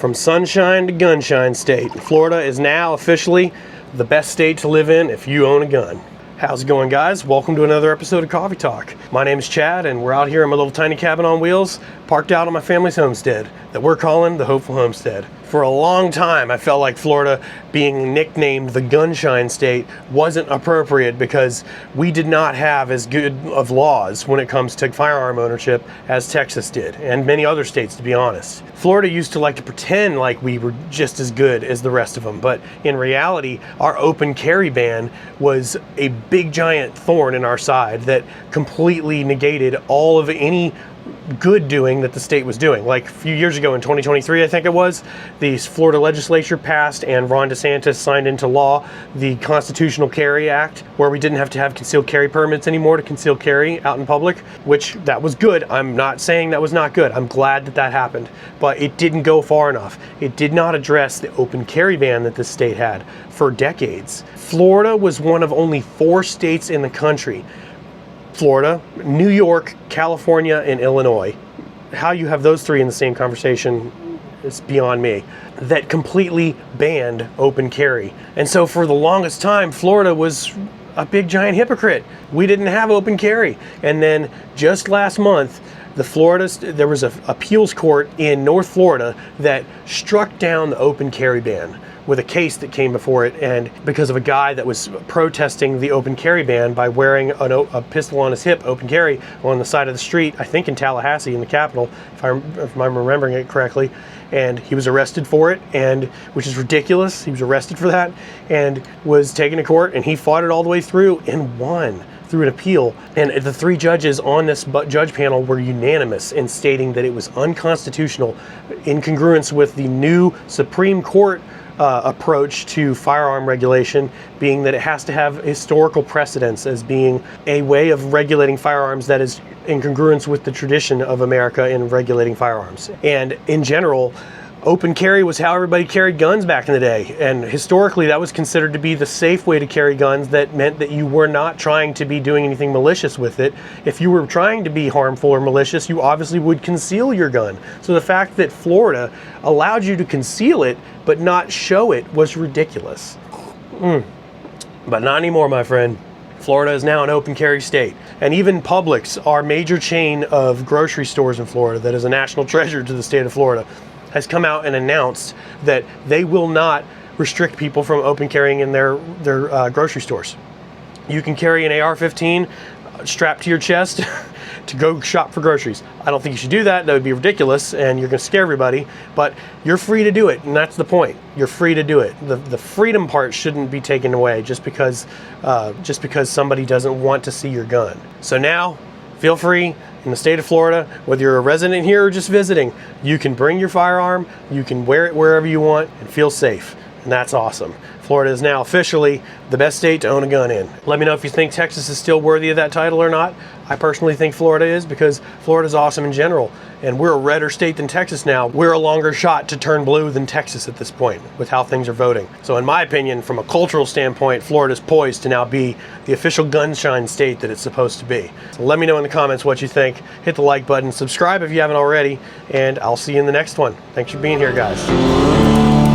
From sunshine to Gunshine State, Florida is now officially the best state to live in if you own a gun. How's it going, guys? Welcome to another episode of Coffee Talk. My name is Chad, and we're out here in my little tiny cabin on wheels, parked out on my family's homestead that we're calling the Hopeful Homestead. For a long time, I felt like Florida being nicknamed the Gunshine State wasn't appropriate because we did not have as good of laws when it comes to firearm ownership as Texas did, and many other states, to be honest. Florida used to like to pretend like we were just as good as the rest of them, but in reality, our open carry ban was a big giant thorn in our side that completely negated all of any good doing that the state was doing. Like a few years ago in 2023, I think it was, the Florida legislature passed and Ron DeSantis signed into law the Constitutional Carry Act, where we didn't have to have concealed carry permits anymore to conceal carry out in public, which that was good. I'm not saying that was not good. I'm glad that that happened, but it didn't go far enough. It did not address the open carry ban that this state had for decades. Florida was one of only 4 states in the country, Florida, New York, California, and Illinois. How you have those 3 in the same conversation is beyond me, that completely banned open carry. And so for the longest time, Florida was a big giant hypocrite. We didn't have open carry. And then just last month, there was an appeals court in North Florida that struck down the open carry ban with a case that came before it, and because of a guy that was protesting the open carry ban by wearing a pistol on his hip, open carry, on the side of the street, I think in Tallahassee, in the capital, if I'm remembering it correctly, and he was arrested for it, and which is ridiculous. He was arrested for that and was taken to court, and he fought it all the way through and won through an appeal. And the 3 judges on this judge panel were unanimous in stating that it was unconstitutional in congruence with the new Supreme Court approach to firearm regulation, being that it has to have historical precedence as being a way of regulating firearms that is in congruence with the tradition of America in regulating firearms. And in general, open carry was how everybody carried guns back in the day, and historically that was considered to be the safe way to carry guns. That meant that you were not trying to be doing anything malicious with it. If you were trying to be harmful or malicious, you obviously would conceal your gun. So the fact that Florida allowed you to conceal it but not show it was ridiculous. But not anymore, my friend. Florida is now an open carry state. And even Publix, our major chain of grocery stores in Florida that is a national treasure to the state of Florida, has come out and announced that they will not restrict people from open carrying in their grocery stores. You can carry an AR-15 strapped to your chest to go shop for groceries. I don't think you should do that. That would be ridiculous, and you're going to scare everybody, but you're free to do it, and that's the point. You're free to do it. The freedom part shouldn't be taken away just because somebody doesn't want to see your gun. So now, feel free, in the state of Florida, whether you're a resident here or just visiting, you can bring your firearm, you can wear it wherever you want, and feel safe. And that's awesome. Florida is now officially the best state to own a gun in. Let me know if you think Texas is still worthy of that title or not. I personally think Florida is, because Florida's awesome in general. And we're a redder state than Texas now. We're a longer shot to turn blue than Texas at this point with how things are voting. So in my opinion, from a cultural standpoint, Florida's poised to now be the official gunshine state that it's supposed to be. So let me know in the comments what you think. Hit the like button, subscribe if you haven't already, and I'll see you in the next one. Thanks for being here, guys.